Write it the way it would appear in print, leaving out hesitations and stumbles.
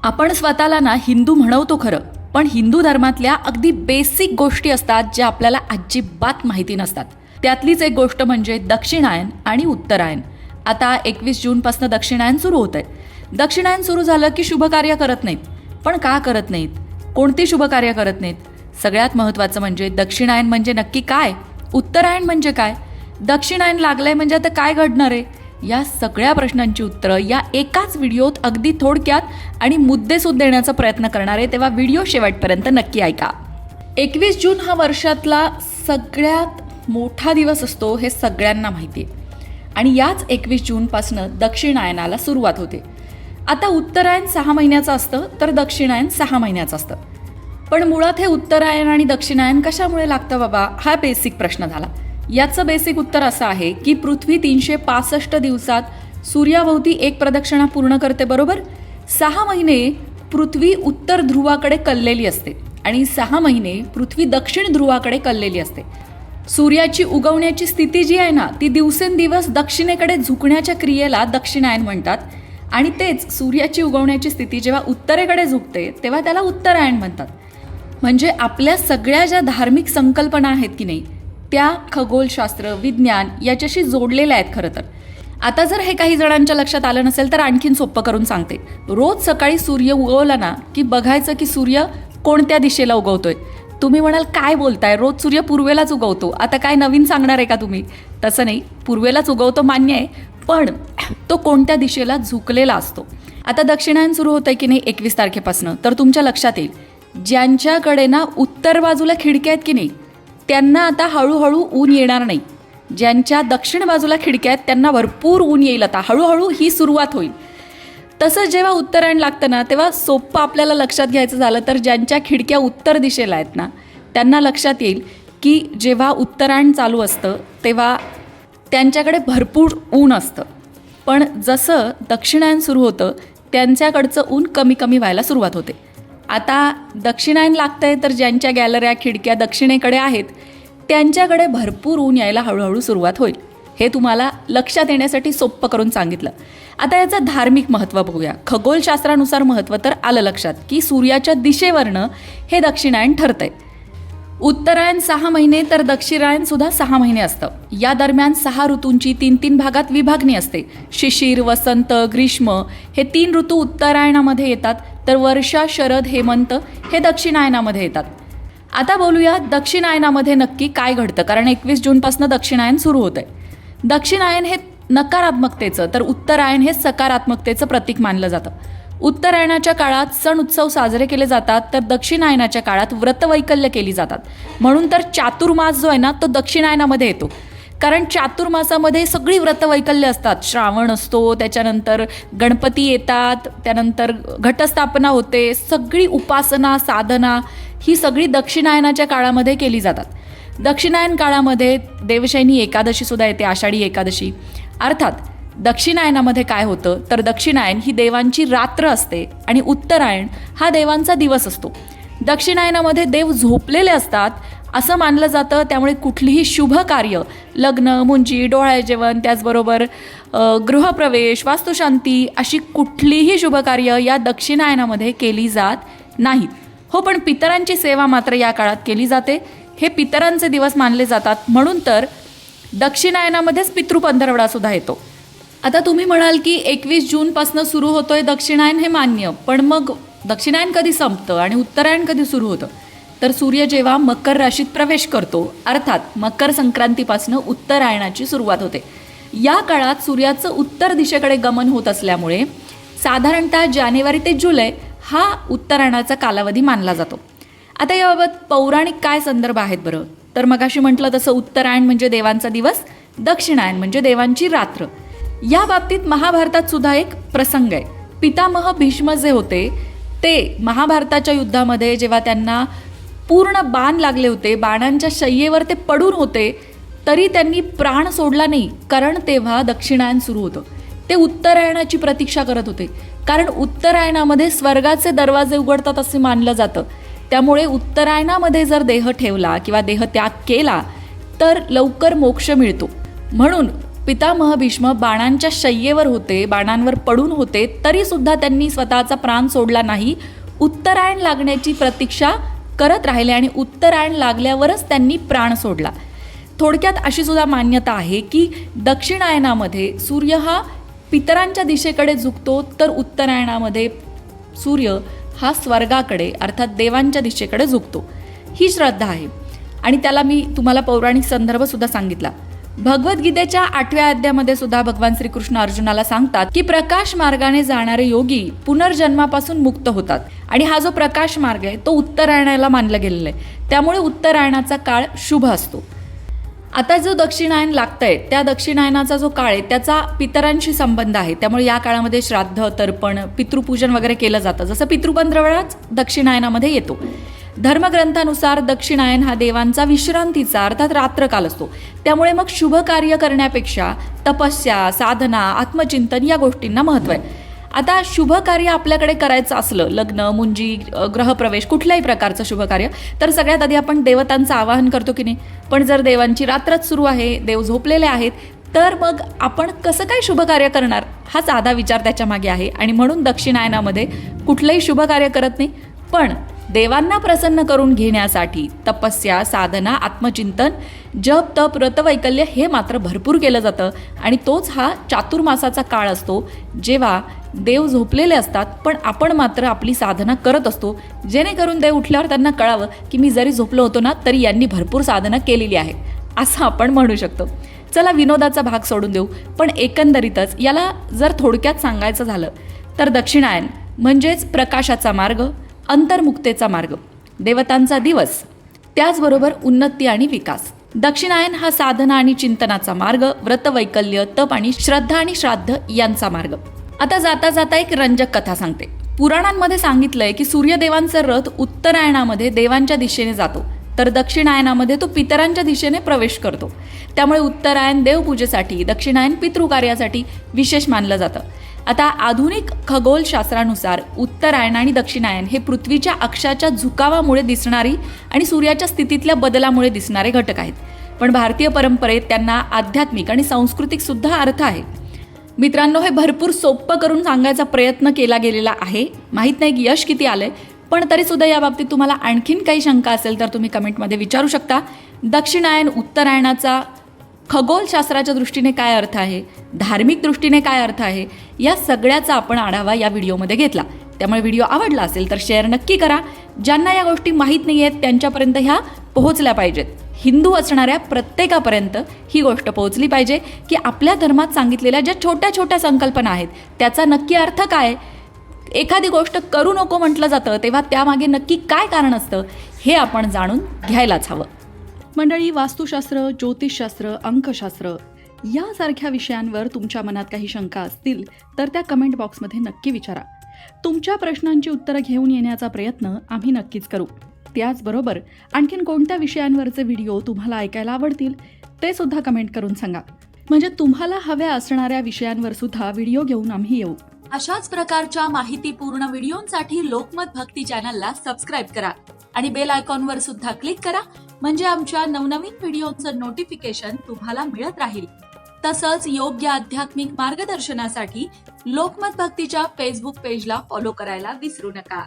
आपण स्वतःला ना हिंदू म्हणवतो खरं, पण हिंदू धर्मातल्या अगदी बेसिक गोष्टी असतात ज्या आपल्याला अजिबात माहिती नसतात. त्यातलीच एक गोष्ट म्हणजे दक्षिणायन आणि उत्तरायण. आता 21 जूनपासून दक्षिणायन सुरू होत आहे. दक्षिणायन सुरू झालं की शुभकार्य करत नाहीत. पण का करत नाहीत? कोणती शुभकार्य करत नाहीत? सगळ्यात महत्त्वाचं म्हणजे दक्षिणायन म्हणजे नक्की काय, उत्तरायण म्हणजे काय, दक्षिणायन लागलंय म्हणजे आता काय घडणार आहे, या सगळ्या प्रश्नांची उत्तरं या एकाच व्हिडिओत अगदी थोडक्यात आणि मुद्देसूद देण्याचा प्रयत्न करणार आहे. तेव्हा व्हिडिओ शेवटपर्यंत नक्की ऐका. 21 जून हा वर्षातला सगळ्यात मोठा दिवस असतो हे सगळ्यांना माहिती आहे. आणि याच 21 जूनपासनं दक्षिणायनाला सुरुवात होते. आता उत्तरायण 6 महिन्याचं असतं तर दक्षिणायन 6 महिन्याचं असतं. पण मुळात हे उत्तरायण आणि दक्षिणायन कशामुळे लागतं बाबा, हा बेसिक प्रश्न झाला. याचं बेसिक उत्तर असं आहे की पृथ्वी 365 दिवसात सूर्याभोवती एक प्रदक्षिणा पूर्ण करते, बरोबर. 6 महिने पृथ्वी उत्तर ध्रुवाकडे कललेली असते आणि 6 महिने पृथ्वी दक्षिण ध्रुवाकडे कललेली असते. सूर्याची उगवण्याची स्थिती जी आहे ना, ती दिवसेंदिवस दक्षिणेकडे झुकण्याच्या क्रियेला दक्षिणायन म्हणतात. आणि तेच सूर्याची उगवण्याची स्थिती जेव्हा उत्तरेकडे झुकते तेव्हा त्याला उत्तरायण म्हणतात. म्हणजे आपल्या सगळ्या ज्या धार्मिक संकल्पना आहेत की नाही, त्या खगोलशास्त्र, विज्ञान याच्याशी जोडलेल्या आहेत खरं तर. आता जर हे काही जणांच्या लक्षात आलं नसेल तर आणखीन सोपं करून सांगते. रोज सकाळी सूर्य उगवला ना की बघायचं की सूर्य कोणत्या दिशेला उगवतोय. तुम्ही म्हणाल काय बोलताय, रोज सूर्य पूर्वेलाच उगवतो, आता काय नवीन सांगणार आहे का तुम्ही? तसं नाही, पूर्वेलाच उगवतो मान्य आहे, पण तो कोणत्या दिशेला झुकलेला असतो. आता दक्षिणायन सुरू होतंय की नाही 21 तारखेपासून, तर तुमच्या लक्षात येईल ज्यांच्याकडे ना उत्तर बाजूला खिडक्या आहेत की नाही त्यांना आता हळूहळू ऊन येणार नाही. ज्यांच्या दक्षिण बाजूला खिडक्या आहेत त्यांना भरपूर ऊन येईल. आता हळूहळू ही सुरुवात होईल. तसंच जेव्हा उत्तरायण लागतं ना तेव्हा सोपं आपल्याला लक्षात घ्यायचं झालं तर ज्यांच्या खिडक्या उत्तर दिशेला आहेत ना त्यांना लक्षात येईल की जेव्हा उत्तरायण चालू असतं तेव्हा त्यांच्याकडे भरपूर ऊन असतं. पण जसं दक्षिणायन सुरू होतं त्यांच्याकडचं ऊन कमी कमी व्हायला सुरुवात होते. आता दक्षिणायन लागतंय तर ज्यांच्या गॅलऱ्या खिडक्या दक्षिणेकडे आहेत त्यांच्याकडे भरपूर ऊन यायला हळूहळू सुरुवात होईल. हे तुम्हाला लक्षात येण्यासाठी सोप्पं करून सांगितलं. आता याचं धार्मिक महत्त्व बघूया. खगोलशास्त्रानुसार महत्त्व तर आलं लक्षात की सूर्याच्या दिशेवरनं हे दक्षिणायन ठरतंय. उत्तरायण 6 महिने तर दक्षिणायन सुद्धा 6 महिने असतं. या दरम्यान 6 ऋतूंची 3-3 भागात विभागणी असते. शिशिर, वसंत, ग्रीष्म हे 3 ऋतू उत्तरायणामध्ये येतात, तर वर्षा, शरद, हेमंत हे दक्षिणायनामध्ये येतात. आता बोलूया दक्षिणायनामध्ये नक्की काय घडतं, कारण 21 जूनपासून दक्षिणायन सुरू होतंय. दक्षिणायन हे नकारात्मकतेचं तर उत्तरायण हे सकारात्मकतेचं प्रतीक मानलं जातं. उत्तरायणाच्या काळात सण उत्सव साजरे केले जातात तर दक्षिणायनाच्या काळात व्रतवैकल्य केली जातात. म्हणून तर चातुर्मास जो आहे ना तो दक्षिणायनामध्ये येतो, कारण चातुर्मासामध्ये सगळी व्रतवैकल्य असतात. श्रावण असतो, त्याच्यानंतर गणपती येतात, त्यानंतर घटस्थापना होते, सगळी उपासना साधना ही सगळी दक्षिणायनाच्या काळामध्ये केली जातात. दक्षिणायन काळामध्ये देवशयनी एकादशी सुद्धा येते, आषाढी एकादशी. अर्थात दक्षिणायनामध्ये काय होतं तर दक्षिणायन ही देवांची रात्र असते आणि उत्तरायण हा देवांचा दिवस असतो. दक्षिणायनामध्ये देव झोपलेले असतात असं मानलं जातं. त्यामुळे कुठलीही शुभ कार्य, लग्न, मुंजी, डोहाळे जेवण, त्याचबरोबर गृहप्रवेश, वास्तुशांती अशी कुठलीही शुभकार्य या दक्षिणायनामध्ये केली जात नाहीत. हो, पण पितरांची सेवा मात्र या काळात केली जाते. हे पितरांचे दिवस मानले जातात, म्हणून तर दक्षिणायनामध्येच पितृपंधरवडा सुद्धा येतो. आता तुम्ही म्हणाल की 21 जूनपासून सुरू होतोय दक्षिणायन, हे मान्य, पण मग दक्षिणायन कधी संपतं आणि उत्तरायण कधी सुरू होतं? तर सूर्य जेव्हा मकर राशीत प्रवेश करतो, अर्थात मकर संक्रांतीपासून उत्तरायणाची सुरुवात होते. या काळात सूर्याचं उत्तर दिशेकडे गमन होत असल्यामुळे साधारणतः जानेवारी ते जुलै हा उत्तरायणाचा कालावधी मानला जातो. आता याबाबत पौराणिक काय संदर्भ आहेत बरं, तर मगाशी म्हटलं तसं उत्तरायण म्हणजे देवांचा दिवस, दक्षिणायन म्हणजे देवांची रात्र. या बाबतीत महाभारतात सुद्धा एक प्रसंग आहे. पितामह भीष्म जे होते ते महाभारताच्या युद्धामध्ये जेव्हा त्यांना पूर्ण बाण लागले होते, बाणांच्या शय्येवर ते पडून होते, तरी त्यांनी प्राण सोडला नाही, कारण तेव्हा दक्षिणायन सुरू होतं. ते उत्तरायणाची प्रतीक्षा करत होते, कारण उत्तरायणामध्ये स्वर्गाचे दरवाजे उघडतात असे मानलं जातं. त्यामुळे उत्तरायणामध्ये जर देह ठेवला किंवा देह त्याग केला तर लवकर मोक्ष मिळतो. म्हणून पितामह भीष्म बाणांच्या शय्येवर होते, बाणांवर पडून होते, तरी सुद्धा त्यांनी स्वतःचा प्राण सोडला नाही. उत्तरायण लागण्याची प्रतीक्षा करत राहिले आणि उत्तरायण लागल्यावरच त्यांनी प्राण सोडला. थोडक्यात अशी सुद्धा मान्यता आहे की दक्षिणायनामध्ये सूर्य हा पितरांच्या दिशेकडे झुकतो, तर उत्तरायणामध्ये सूर्य हा स्वर्गाकडे अर्थात देवांच्या दिशेकडे झुकतो. ही श्रद्धा आहे आणि त्याला मी तुम्हाला पौराणिक संदर्भ सुद्धा सांगितला. भगवद्गीतेच्या 8व्या अध्यायामध्ये सुद्धा भगवान श्रीकृष्ण अर्जुनाला सांगतात की प्रकाश मार्गाने जाणारे योगी पुनर्जन्मापासून मुक्त होतात आणि हा जो प्रकाश मार्ग आहे तो उत्तरायणाला मानला गेलेला आहे. त्यामुळे उत्तरायणाचा काळ शुभ असतो. आता जो दक्षिणायन लागतंय त्या दक्षिणायनाचा जो काळ आहे त्याचा पितरांशी संबंध आहे. त्यामुळे या काळामध्ये श्राद्ध, तर्पण, पितृपूजन वगैरे केलं जातं. जसं पितृपंधरवडाच दक्षिणायनामध्ये येतो. धर्मग्रंथानुसार दक्षिणायन हा देवांचा विश्रांतीचा अर्थात रात्रकाल असतो. त्यामुळे मग शुभ कार्य करण्यापेक्षा तपस्या, साधना, आत्मचिंतन या गोष्टींना महत्त्व आहे. आता शुभ कार्य आपल्याकडे करायचं असलं, लग्न, मुंजी, ग्रहप्रवेश, कुठल्याही प्रकारचं शुभ कार्य, तर सगळ्यात आधी आपण देवतांचं आवाहन करतो की नाही. पण जर देवांची रात्रच सुरू आहे, देव झोपलेले आहेत, तर मग आपण कसं काय शुभ कार्य करणार, हा साधा विचार त्याच्या मागे आहे. आणि म्हणून दक्षिणायनामध्ये कुठलंही शुभ कार्य करत नाही. पण देवांना प्रसन्न करून घेण्यासाठी तपस्या, साधना, आत्मचिंतन, जप, तप, व्रतवैकल्य हे मात्र भरपूर केलं जातं. आणि तोच हा चातुर्मासाचा काळ असतो जेव्हा देव झोपलेले असतात पण आपण मात्र आपली साधना करत असतो, जेणेकरून देव उठल्यावर त्यांना कळावं की मी जरी झोपलो होतो ना तरी यांनी भरपूर साधना केलेली आहे, असं आपण म्हणू शकतो. चला विनोदाचा भाग सोडून देऊ, पण एकंदरीतच याला जर थोडक्यात सांगायचं झालं तर दक्षिणायन म्हणजेच प्रकाशाचा मार्ग, अंतर्मुक्तेचा मार्ग, देवतांचा दिवस, त्याचबरोबर उन्नती आणि विकास. दक्षिणायन हा साधना आणि चिंतनाचा मार्ग, व्रतवैकल्य, तप आणि श्रद्धा आणि श्राद्ध यांचा मार्ग. आता जाता जाता एक रंजक कथा सांगते. पुराणांमध्ये सांगितलंय की सूर्यदेवांचा रथ उत्तरायणामध्ये देवांच्या दिशेने जातो, तर दक्षिणायनामध्ये तो पितरांच्या दिशेने प्रवेश करतो. त्यामुळे उत्तरायण देवपूजेसाठी, दक्षिणायन पितृकार्यासाठी विशेष मानलं जातं. आता आधुनिक खगोलशास्त्रानुसार उत्तरायण आणि दक्षिणायन हे पृथ्वीच्या अक्षाच्या झुकावामुळे दिसणारी आणि सूर्याच्या स्थितीतल्या बदलामुळे दिसणारे घटक आहेत. पण भारतीय परंपरेत त्यांना आध्यात्मिक आणि सांस्कृतिक सुद्धा अर्थ आहे. मित्रांनो, हे भरपूर सोपं करून सांगायचा प्रयत्न केला गेलेला आहे. माहीत नाही की यश किती आलंय, पण तरीसुद्धा या बाबतीत तुम्हाला आणखीन काही शंका असेल तर तुम्ही कमेंटमध्ये विचारू शकता. दक्षिणायन, उत्तरायणाचा खगोलशास्त्राच्या दृष्टीने काय अर्थ आहे, धार्मिक दृष्टीने काय अर्थ आहे, या सगळ्याचा आपण आढावा या व्हिडिओमध्ये घेतला. त्यामुळे व्हिडिओ आवडला असेल तर शेअर नक्की करा. ज्यांना या गोष्टी माहीत नाही आहेत त्यांच्यापर्यंत ह्या पोहोचल्या पाहिजेत. हिंदू असणाऱ्या प्रत्येकापर्यंत ही गोष्ट पोहोचली पाहिजे की आपल्या धर्मात सांगितलेल्या ज्या छोट्या छोट्या संकल्पना आहेत त्याचा नक्की अर्थ काय. एखादी गोष्ट करू नको म्हटलं जातं तेव्हा त्यामागे नक्की काय कारण असतं हे आपण जाणून घ्यायलाच हवं. मंडळी, वास्तुशास्त्र, ज्योतिषशास्त्र, अंकशास्त्र यासारख्या विषयांवर तुमच्या मनात काही शंका असतील तर त्या कमेंट बॉक्समध्ये नक्की विचारा. तुमच्या प्रश्नांची उत्तरं घेऊन येण्याचा प्रयत्न आम्ही नक्कीच करू. त्याचबरोबर आणखीन कोणत्या विषयांवरचे व्हिडिओ तुम्हाला ऐकायला आवडतील ते सुद्धा कमेंट करून सांगा, म्हणजे तुम्हाला हव्या असणाऱ्या विषयांवर सुद्धा व्हिडिओ घेऊन आम्ही येऊ. अशाच प्रकारच्या माहितीपूर्ण व्हिडिओंसाठी लोकमत भक्ती चॅनलला सबस्क्राईब करा आणि बेल आयकॉनवर सुद्धा क्लिक करा, म्हणजे आमच्या नवनवीन व्हिडिओचं नोटिफिकेशन तुम्हाला मिळत राहील. तसंच योग्य आध्यात्मिक मार्गदर्शनासाठी लोकमत भक्तीच्या फेसबुक पेजला फॉलो करायला विसरू नका.